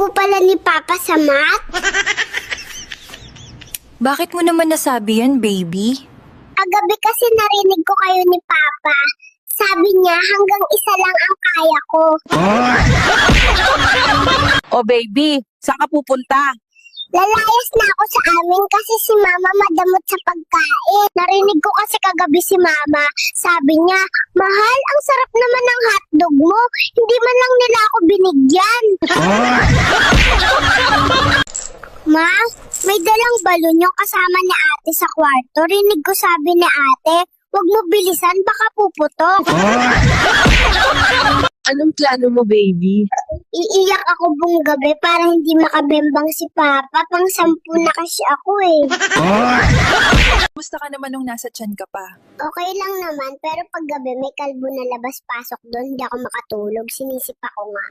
kalbo pala ni Papa sa math? Bakit mo naman nasabi yan, baby? Kagabi kasi narinig ko kayo ni Papa. Sabi niya hanggang isa lang ang kaya ko. O baby, saan ka pupunta? Lalayas na ako sa amin kasi si Mama madamot sa pagkain. Narinig ko kasi kagabi si Mama. Sabi niya, mahal, ang sarap naman ng hotdog mo. Hindi man lang nila ako binigyan. Ma, may dalang balon yung kasama ni ate sa kwarto. Rinig ko sabi ni ate, huwag mo bilisan, baka puputok. Anong plano mo, baby? Iiyak ako buong gabi para hindi makabembang si Papa. Pang-10 na kasi ako eh. Kumusta ka naman nung nasa tiyan ka pa? Okay lang naman, pero pag gabi may kalbo na labas-pasok doon, hindi ako makatulog. Sinisip ako nga.